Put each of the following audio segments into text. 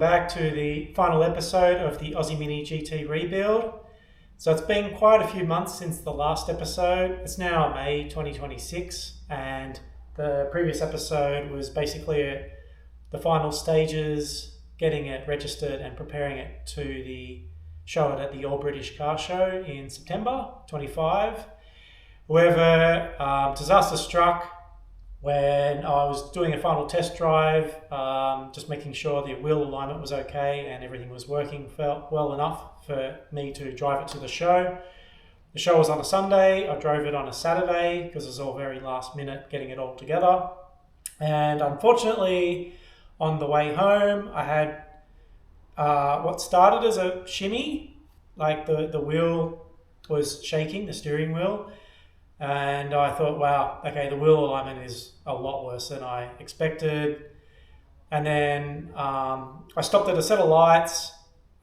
back to the final episode of the Aussie Mini GT rebuild. So it's been quite a few months since the last episode. It's now May 2026 and the previous episode was basically the final stages, getting it registered and preparing it to show it at the All British Car Show in September 25. However, disaster struck when I was doing a final test drive, just making sure the wheel alignment was okay and everything was working well enough for me to drive it to the show. The show was on a Sunday. I drove it on a Saturday because it was all very last minute getting it all together. And unfortunately, on the way home, I had what started as a shimmy, like the wheel was shaking, the steering wheel. And I thought, wow, okay, the wheel alignment is a lot worse than I expected. And then I stopped at a set of lights,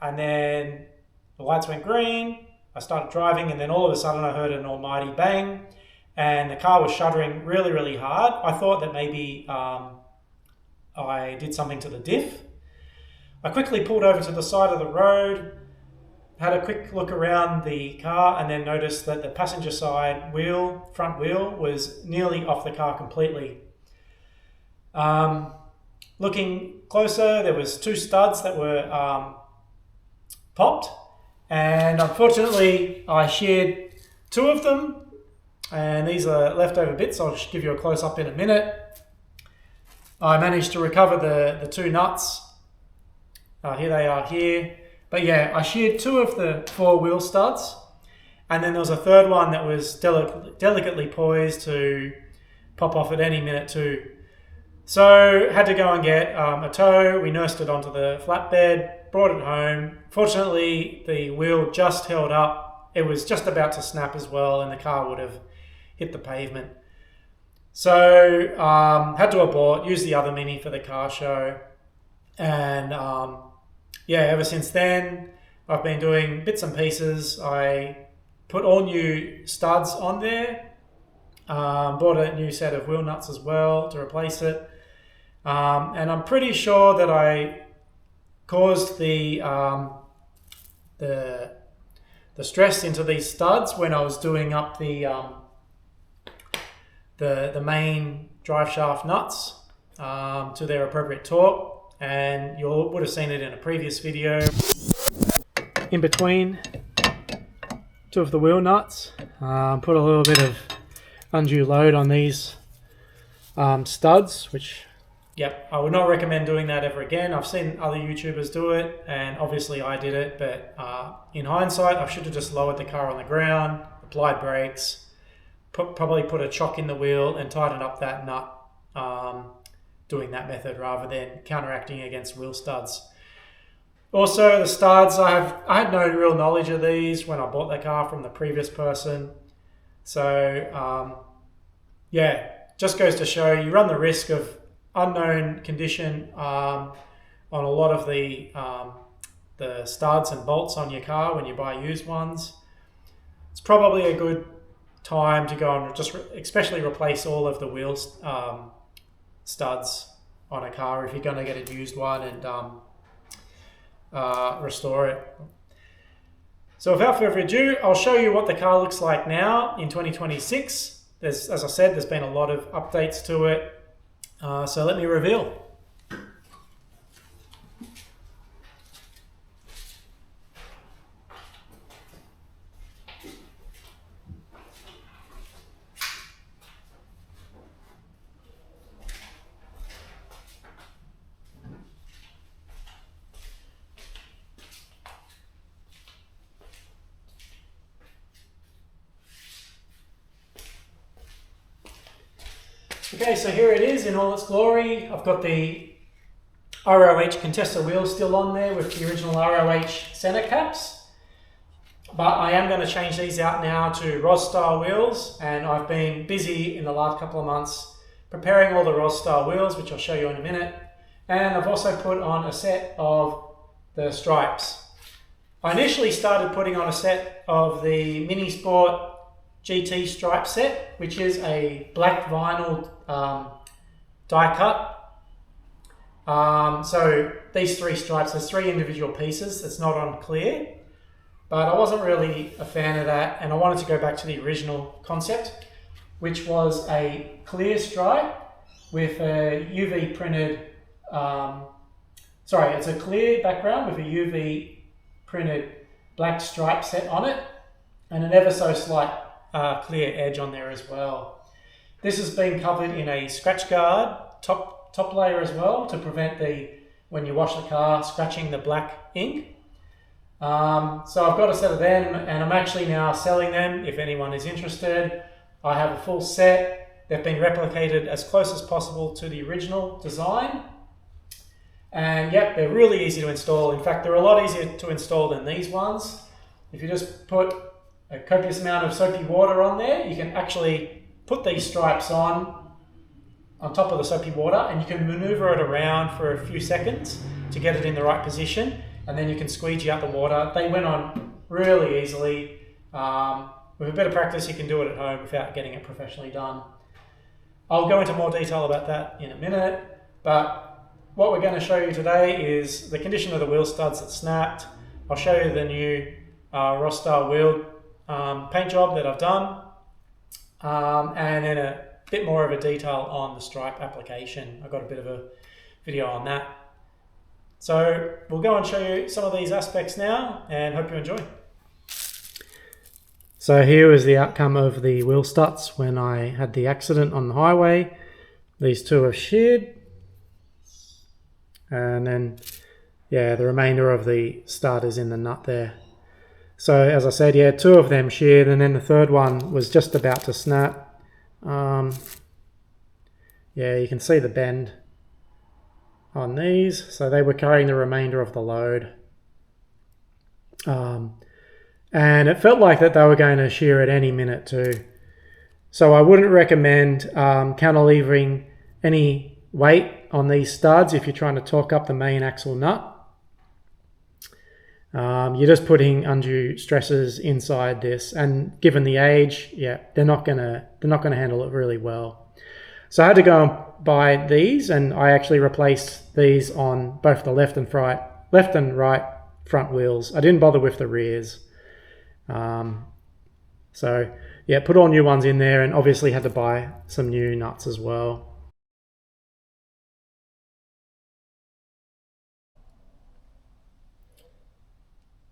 and then the lights went green. I started driving, and then all of a sudden I heard an almighty bang, and the car was shuddering really, really hard. I thought that maybe I did something to the diff. I quickly pulled over to the side of the road, had a quick look around the car, and then noticed that the passenger side front wheel, was nearly off the car completely. Looking closer, there was two studs that were popped, and unfortunately I sheared two of them, and these are leftover bits. I'll just give you a close-up in a minute. I managed to recover the two nuts. Here they are here. But yeah, I sheared two of the four wheel studs, and then there was a third one that was delicately poised to pop off at any minute too. So had to go and get a tow. We nursed it onto the flatbed, brought it home. Fortunately, the wheel just held up. It was just about to snap as well, and the car would have hit the pavement. So had to abort, use the other Mini for the car show, and yeah, ever since then, I've been doing bits and pieces. I put all new studs on there, bought a new set of wheel nuts as well to replace it. And I'm pretty sure that I caused the stress into these studs when I was doing up the main drive shaft nuts to their appropriate torque. And you would have seen it in a previous video. In between two of the wheel nuts, put a little bit of undue load on these studs, which, yep, I would not recommend doing that ever again. I've seen other YouTubers do it, and obviously I did it, but in hindsight, I should have just lowered the car on the ground, applied brakes, probably put a chock in the wheel and tightened up that nut, doing that method rather than counteracting against wheel studs. Also, the studs, I had no real knowledge of these when I bought the car from the previous person. So, yeah, just goes to show you run the risk of unknown condition on a lot of the studs and bolts on your car when you buy used ones. It's probably a good time to go and just especially replace all of the wheels studs on a car if you're going to get a used one and restore it. So without further ado, I'll show you what the car looks like now in 2026. As I said, there's been a lot of updates to it. So let me reveal. Okay, so here it is in all its glory. I've got the ROH Contessa wheels still on there with the original ROH center caps. But I am going to change these out now to ROS style wheels, and I've been busy in the last couple of months preparing all the ROS style wheels, which I'll show you in a minute. And I've also put on a set of the stripes. I initially started putting on a set of the Mini Sport GT Stripe set, which is a black vinyl die cut So these 3 stripes, there's 3 individual pieces. It's not on clear, but I wasn't really a fan of that, and I wanted to go back to the original concept, which was a clear stripe with a UV printed, it's a clear background with a UV printed black stripe set on it, and an ever so slight clear edge on there as well. This has been covered in a scratch guard top layer as well to prevent when you wash the car, scratching the black ink. So I've got a set of them, and I'm actually now selling them if anyone is interested. I have a full set. They've been replicated as close as possible to the original design. And yep, they're really easy to install. In fact, they're a lot easier to install than these ones. If you just put a copious amount of soapy water on there, you can actually put these stripes on top of the soapy water, and you can maneuver it around for a few seconds to get it in the right position, and then you can squeegee out the water. They went on really easily. With a bit of practice, you can do it at home without getting it professionally done. I'll go into more detail about that in a minute, but what we're going to show you today is the condition of the wheel studs that snapped. I'll show you the new Rostar wheel paint job that I've done, and then a bit more of a detail on the stripe application. I've got a bit of a video on that. So we'll go and show you some of these aspects now, and hope you enjoy. So here is the outcome of the wheel studs when I had the accident on the highway. These 2 have sheared, and then the remainder of the stud is in the nut there. So as I said, 2 of them sheared, and then the 3rd one was just about to snap. You can see the bend on these, so they were carrying the remainder of the load, and it felt like that they were going to shear at any minute too. So I wouldn't recommend counterlevering any weight on these studs if you're trying to torque up the main axle nut. You're just putting undue stresses inside this, and given the age, they're not gonna handle it really well. So I had to go and buy these, and I actually replaced these on both the left and right front wheels. I didn't bother with the rears. Put all new ones in there, and obviously had to buy some new nuts as well.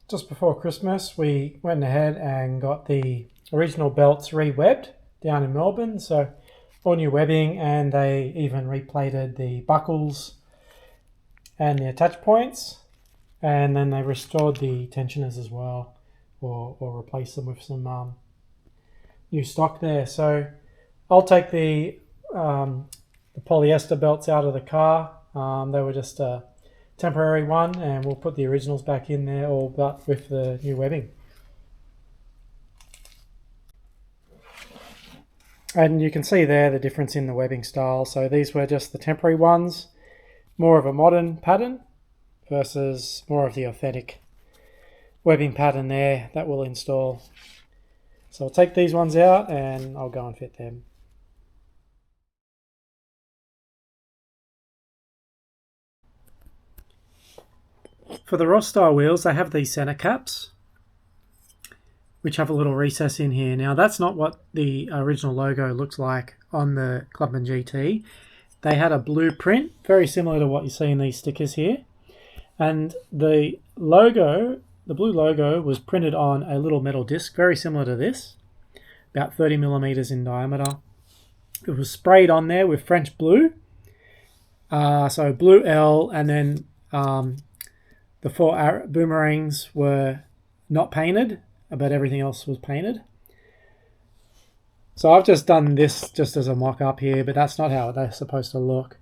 Just before Christmas, we went ahead and got the original belts re-webbed down in Melbourne. So all new webbing, and they even replated the buckles and the attach points, and then they restored the tensioners as well, or replaced them with some new stock there. So I'll take the polyester belts out of the car. They were just a temporary one, and we'll put the originals back in there, all but with the new webbing. And you can see there the difference in the webbing style. So these were just the temporary ones, more of a modern pattern versus more of the authentic webbing pattern there that we'll install. So I'll take these ones out and I'll go and fit them. For the Rostar wheels, they have these center caps, which have a little recess in here. Now that's not what the original logo looks like on the Clubman GT. They had a blue print, very similar to what you see in these stickers here. And the logo, the blue logo, was printed on a little metal disc, very similar to this, about 30 millimeters in diameter. It was sprayed on there with French blue. So blue L, and then the 4 boomerangs were not painted, but everything else was painted. So I've just done this just as a mock-up here, but that's not how they're supposed to look.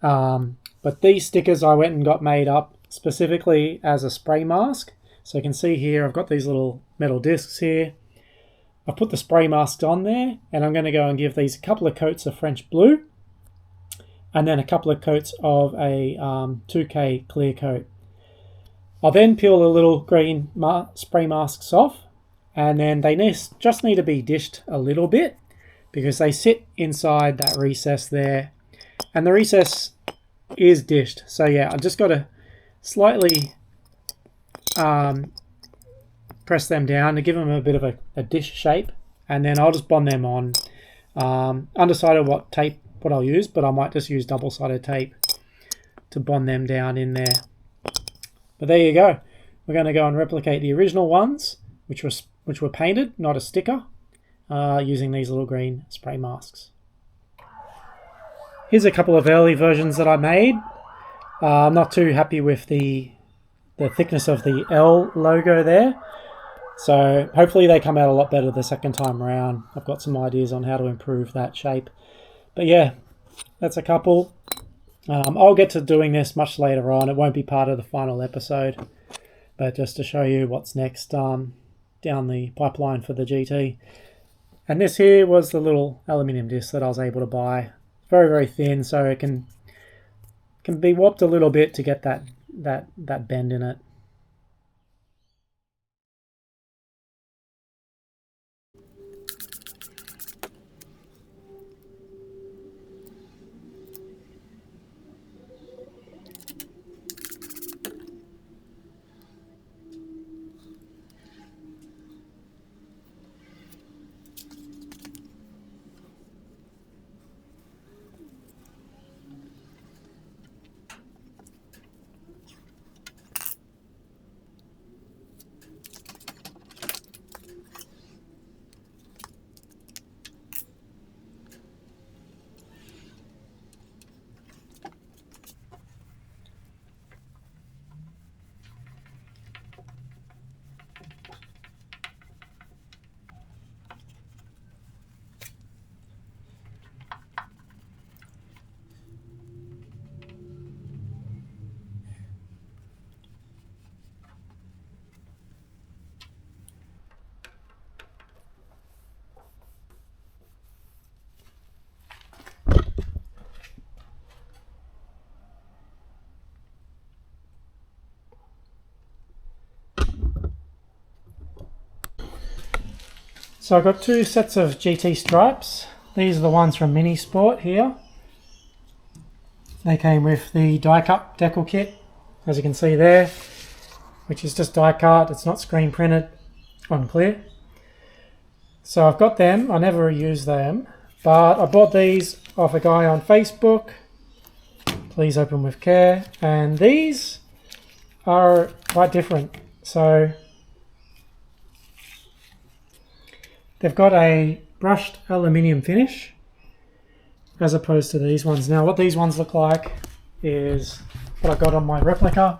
But these stickers I went and got made up specifically as a spray mask. So you can see here I've got these little metal discs here. I've put the spray masks on there, and I'm going to go and give these a couple of coats of French blue, and then a couple of coats of a 2K clear coat. I'll then peel the little green spray masks off, and then they just need to be dished a little bit because they sit inside that recess there. And the recess is dished. So yeah, I've just got to slightly press them down to give them a bit of a dish shape, and then I'll just bond them on. Undecided what I'll use, but I might just use double-sided tape to bond them down in there. But there you go. We're going to go and replicate the original ones, which were painted, not a sticker, using these little green spray masks. Here's a couple of early versions that I made. I'm not too happy with the thickness of the L logo there. So hopefully they come out a lot better the second time around. I've got some ideas on how to improve that shape. But yeah, that's a couple. I'll get to doing this much later on. It won't be part of the final episode. But just to show you what's next down the pipeline for the GT. And this here was the little aluminium disc that I was able to buy. Very, very thin, so it can be warped a little bit to get that bend in it. So I've got two sets of GT stripes. These are the ones from Mini Sport here. They came with the die cut decal kit, as you can see there, which is just die cut. It's not screen printed on clear. So I've got them. I never use them, but I bought these off a guy on Facebook. Please open with care. And these are quite different. So they've got a brushed aluminium finish as opposed to these ones. Now what these ones look like is what I got on my replica.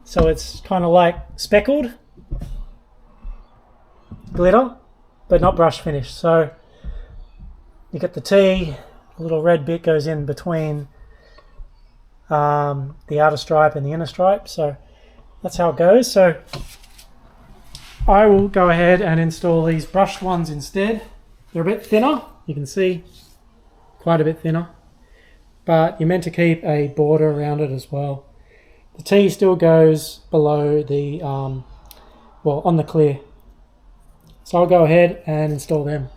So it's kind of like speckled glitter, but not brush finish. So you get the T, a little red bit goes in between the outer stripe and the inner stripe. So that's how it goes. So I will go ahead and install these brushed ones instead. They're a bit thinner, you can see, quite a bit thinner, but you're meant to keep a border around it as well. The T still goes below the, well, on the clear. So I'll go ahead and install them.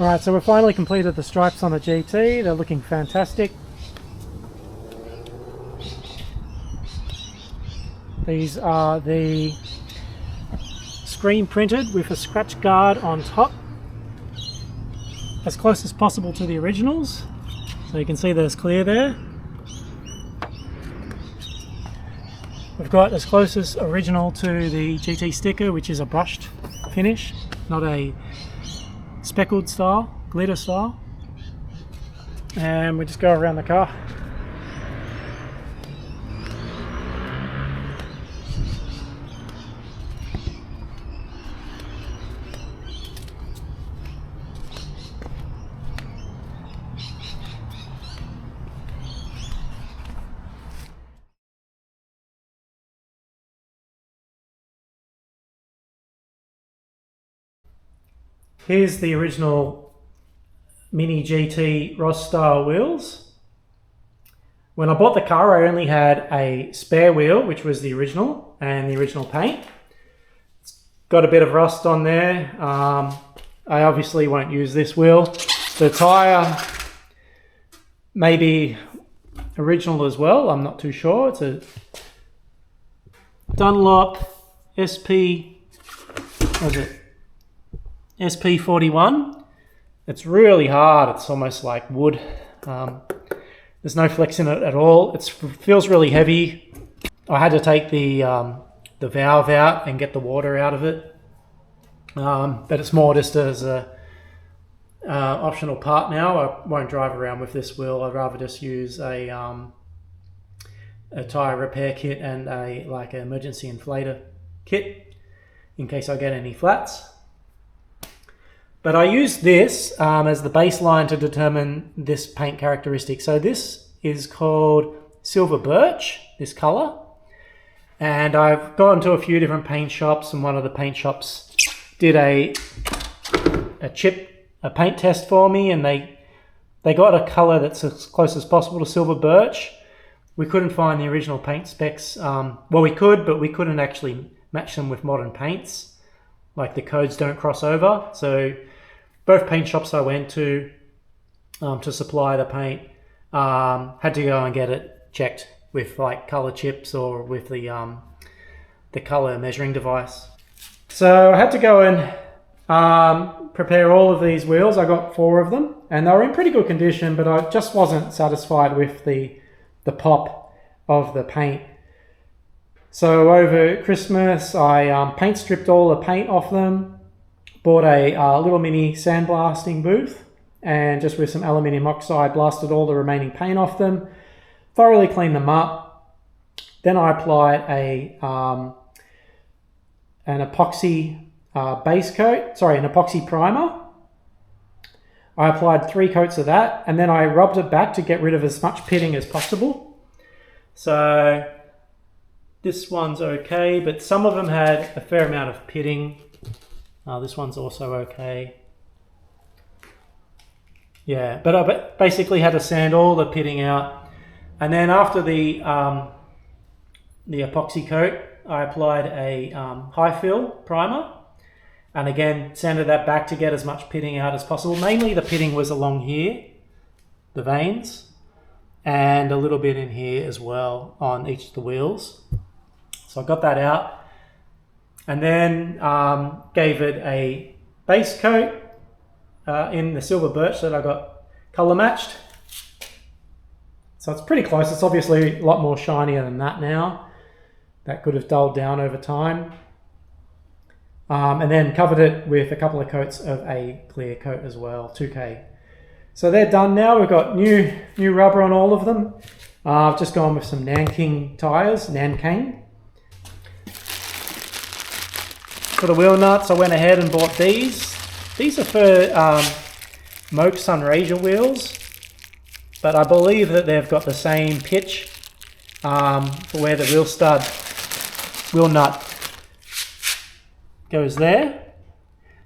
Right, so we've finally completed the stripes on the GT. They're looking fantastic. These are the screen printed with a scratch guard on top, as close as possible to the originals. So you can see there's clear there. We've got as close as original to the GT sticker, which is a brushed finish, not a speckled style, glitter style. And we just go around the car. Here's the original Mini GT Ross style wheels. When I bought the car, I only had a spare wheel, which was the original and the original paint. It's got a bit of rust on there. I obviously won't use this wheel. The tyre may be original as well, I'm not too sure. It's a Dunlop SP, what is it? SP41. It's really hard. It's almost like wood. There's no flex in it at all. It feels really heavy. I had to take the valve out and get the water out of it. But it's more just as a optional part now. I won't drive around with this wheel. I'd rather just use a tyre repair kit and an emergency inflator kit in case I get any flats. But I use this as the baseline to determine this paint characteristic. So this is called Silver Birch, this color. And I've gone to a few different paint shops, and one of the paint shops did a paint test for me, and they got a color that's as close as possible to Silver Birch. We couldn't find the original paint specs. Well, we could, but we couldn't actually match them with modern paints. Like the codes don't cross over. So both paint shops I went to supply the paint had to go and get it checked with like color chips or with the color measuring device. So I had to go and prepare all of these wheels. I got 4 of them, and they were in pretty good condition, but I just wasn't satisfied with the pop of the paint. So over Christmas, I paint stripped all the paint off them. Bought a little mini sandblasting booth, and just with some aluminium oxide blasted all the remaining paint off them, thoroughly cleaned them up. Then I applied an epoxy base coat, an epoxy primer. I applied 3 coats of that, and then I rubbed it back to get rid of as much pitting as possible. So this one's okay, but some of them had a fair amount of pitting. This one's also okay. Yeah, but I basically had to sand all the pitting out. And then after the epoxy coat, I applied a high fill primer. And again, sanded that back to get as much pitting out as possible. Mainly the pitting was along here, the veins, and a little bit in here as well on each of the wheels. So I got that out. And then gave it a base coat in the Silver Birch that I got color matched. So it's pretty close. It's obviously a lot more shinier than that now. That could have dulled down over time. And then covered it with a couple of coats of a clear coat as well, 2K. So they're done now. We've got new rubber on all of them. I've just gone with some Nankang tires, Nankang. For the wheel nuts, I went ahead and bought these. These are for Moke Sunraysia wheels, but I believe that they've got the same pitch for where the wheel nut goes there.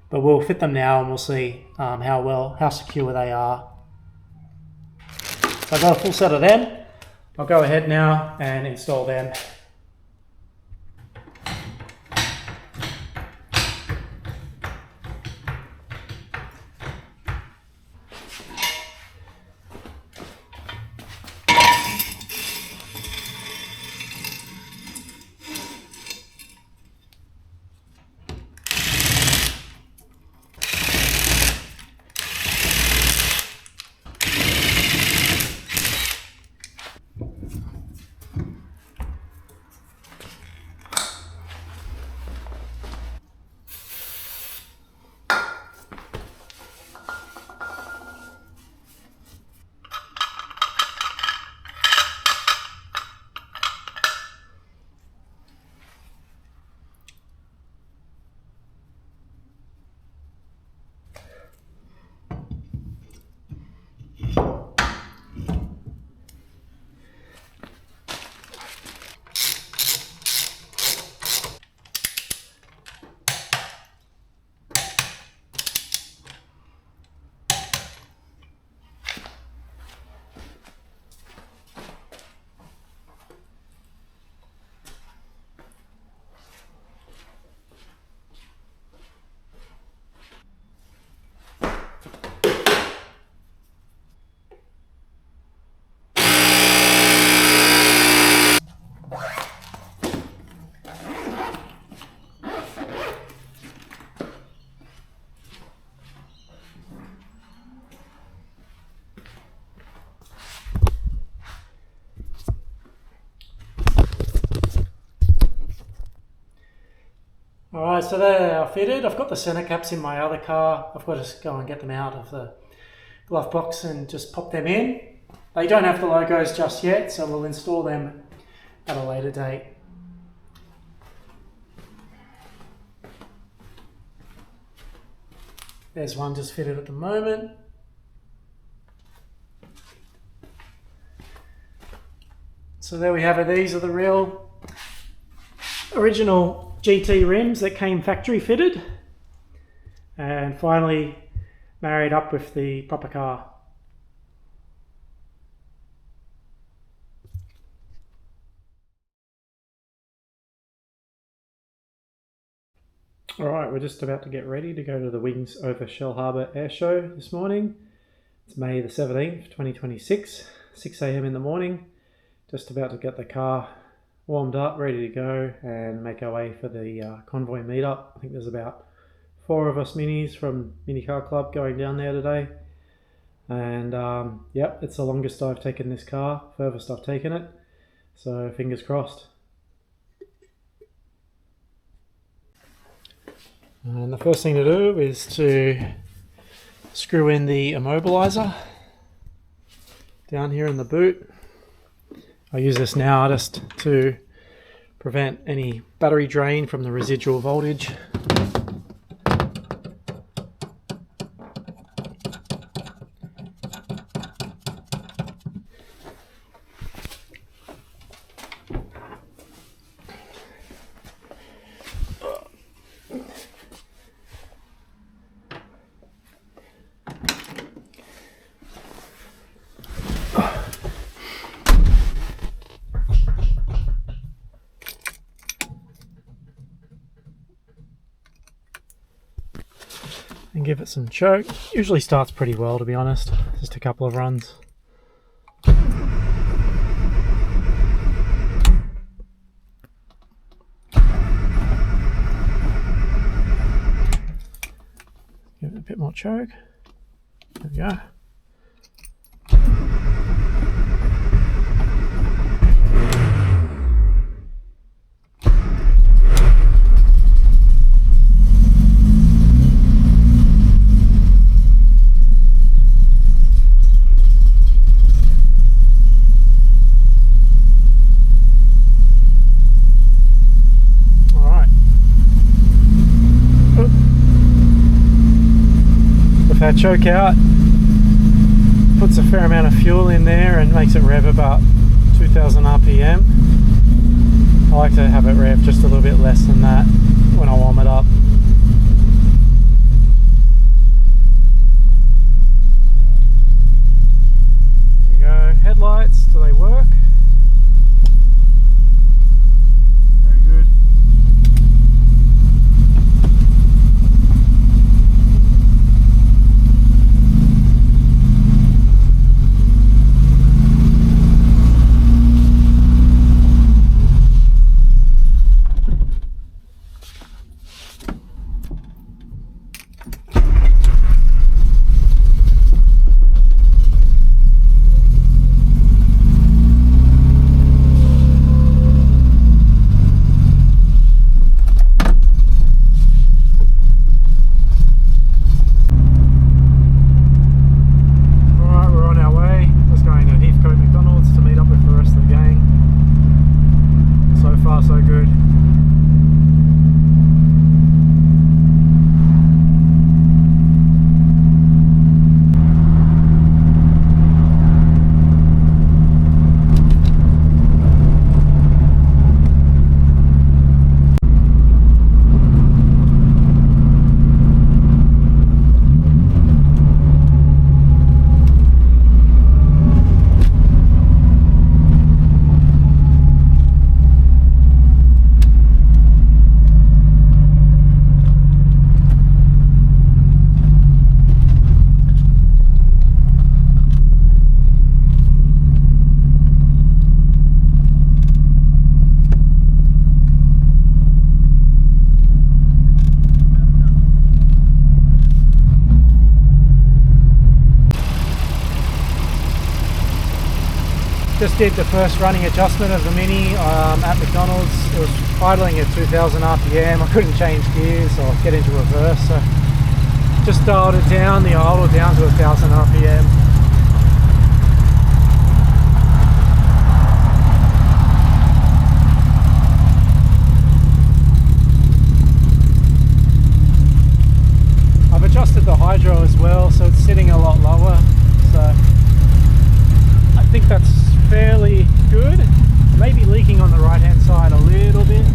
But we'll fit them now, and we'll see how secure they are. So I've got a full set of them. I'll go ahead now and install them. Alright, so they are fitted. I've got the center caps in my other car. I've got to go and get them out of the glove box and just pop them in. They don't have the logos just yet, so we'll install them at a later date. There's one just fitted at the moment. So there we have it. These are the real original GT rims that came factory fitted and finally married up with the proper car. Alright, we're just about to get ready to go to the Wings over Shellharbour Airshow this morning. It's May the 17th, 2026, 6 AM in the morning. Just about to get the car warmed up, ready to go and make our way for the convoy meetup. I think there's about 4 of us minis from Mini Car Club going down there today. And yep, it's the longest I've taken this car, furthest I've taken it. So fingers crossed. And the first thing to do is to screw in the immobilizer down here in the boot. I use this now just to prevent any battery drain from the residual voltage. And give it some choke. Usually starts pretty well, to be honest. Just a couple of runs. Give it a bit more choke. There we go. That choke out puts a fair amount of fuel in there and makes it rev about 2000 RPM. I like to have it rev just a little bit less than that when I warm it up. There we go. Headlights, do they work? Very good. So good. Just did the first running adjustment of the Mini at McDonald's. It was idling at 2000 RPM. I couldn't change gears or get into reverse, so just dialed it down, the idle down to 1000 RPM. I've adjusted the hydro as well, so it's sitting a lot lower, so I think that's fairly good. Maybe leaking on the right hand side a little bit.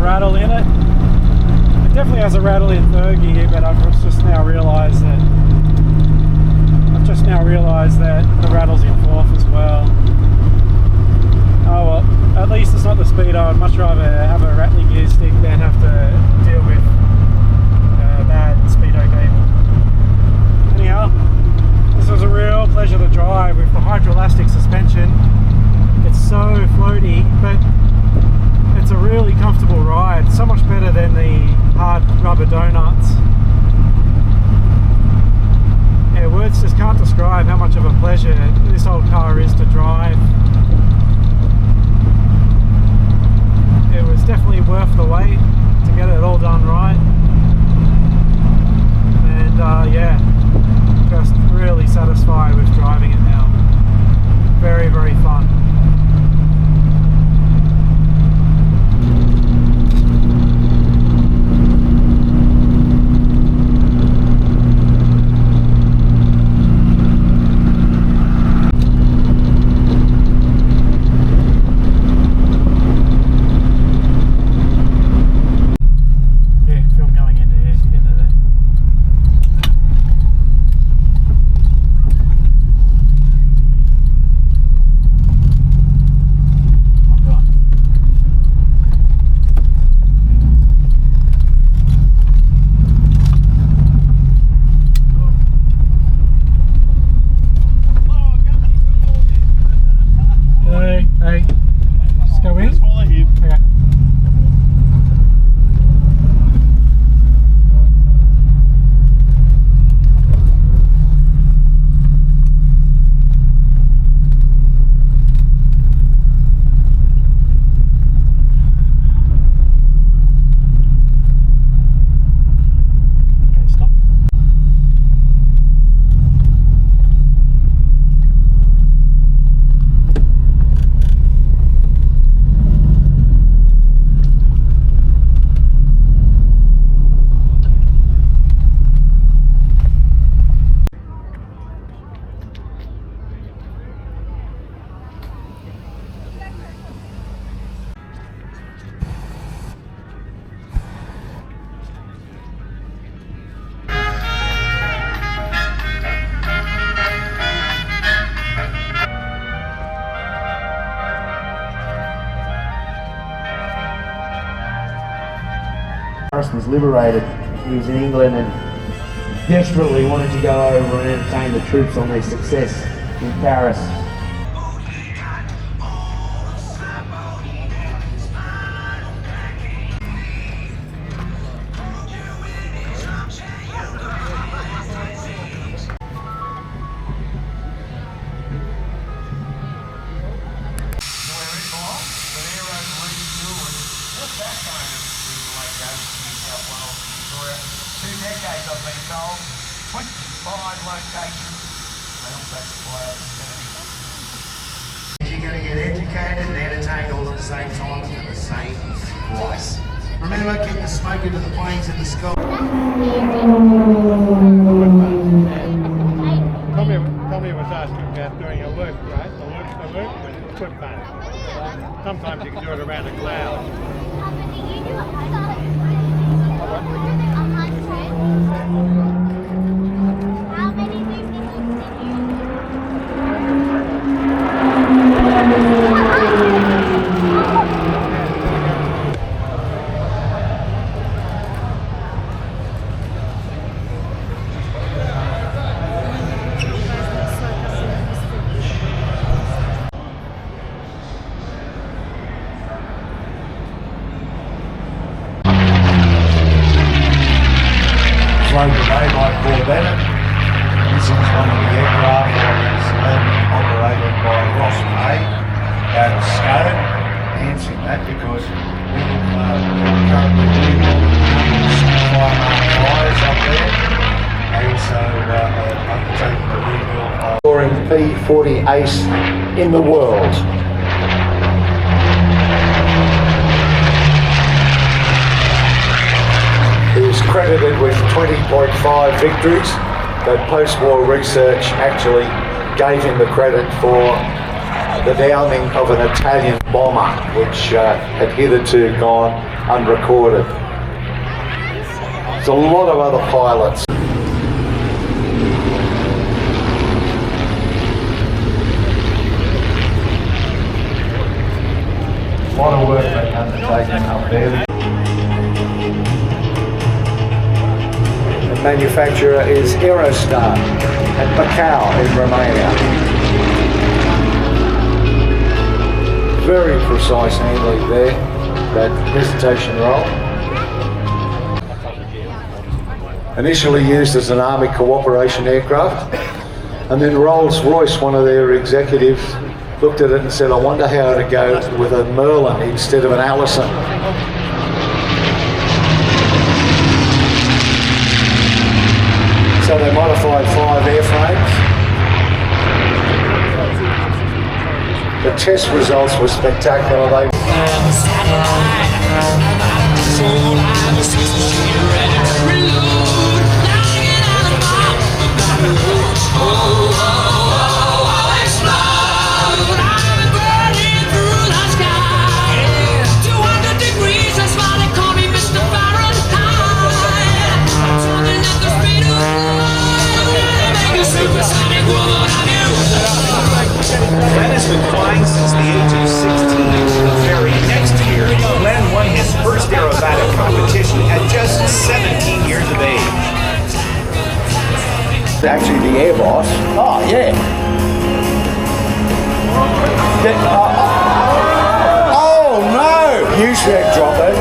Rattle in it. It definitely has a rattle in third gear, but I've just now realised that the rattle's in fourth as well. Oh well, at least it's not the speedo. I'd much rather have a rattly gear stick than have to deal with bad speedo cable. Anyhow, this was a real pleasure to drive with the hydroelastic suspension. It's so floaty, but it's a really comfortable ride, so much better than the hard rubber donuts. Yeah, words just can't describe how much of a pleasure this old car is to drive. It was definitely worth the wait to get it all done right. And yeah, just really satisfied with driving it now. Paris was liberated. He was in England and desperately wanted to go over and entertain the troops on their success in Paris. I've been told, 25 locations. You're going to get educated and entertained all at the same time at the same price. Remember, keep the smoke into the planes in the sky. Tommy was asking about doing a loop, right? A loop with a foot band. Sometimes you can do it around a cloud. Flown today by Corvette. This is one of the aircraft that is owned and operated by Ross May out of Scone. Answering that because we're currently doing fire fires up there, and so undertaking the rebuild of scoring P40 ace in the world. He is credited with 20.5 victories, but post-war research actually gave him the credit for the downing of an Italian bomber, which had hitherto gone unrecorded. There's a lot of other pilots. A lot of work being undertaken up there. The manufacturer is Aerostar at Macau in Romania. Very precise handling there, that presentation roll. Initially used as an army cooperation aircraft, and then Rolls-Royce, one of their executives, looked at it and said, I wonder how to go with a Merlin instead of an Allison. So they modified 5 airframes. The test results were spectacular. Glenn has been flying since the age of 16. The very next year, Glenn won his first aerobatic competition at just 17 years of age. Actually, the air boss. Oh, yeah. Oh, no! You should drop it.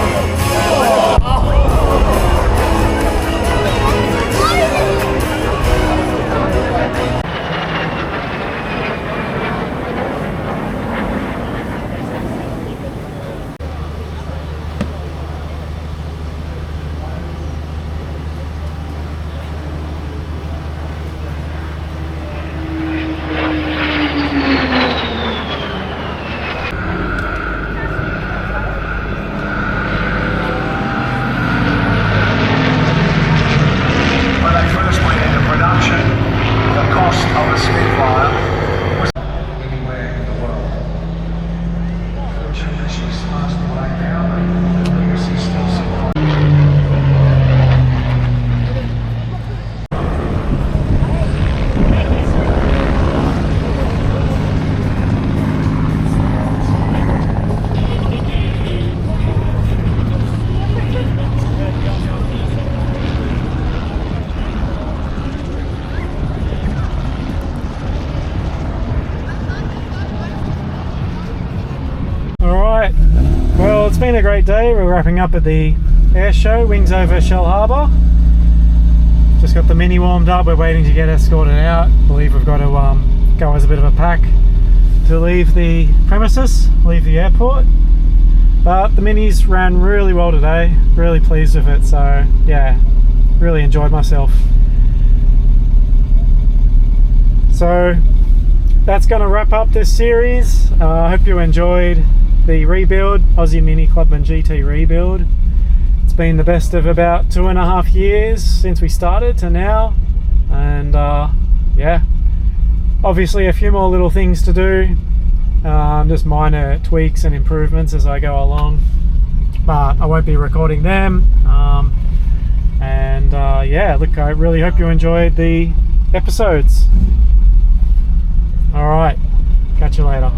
been a great day. We're wrapping up at the Airshow, wings over Shellharbour. Just got the Mini warmed up. We're waiting to get escorted out. I believe we've got to go as a bit of a pack to leave the premises, leave the airport. But the Minis ran really well today. Really pleased with it. So yeah, really enjoyed myself. So that's going to wrap up this series. I hope you enjoyed the rebuild, Aussie Mini Clubman GT rebuild. It's been the best of about 2.5 years since we started to now, and yeah, obviously a few more little things to do, just minor tweaks and improvements as I go along, but I won't be recording them. And yeah, look, I really hope you enjoyed the episodes. All right, catch you later.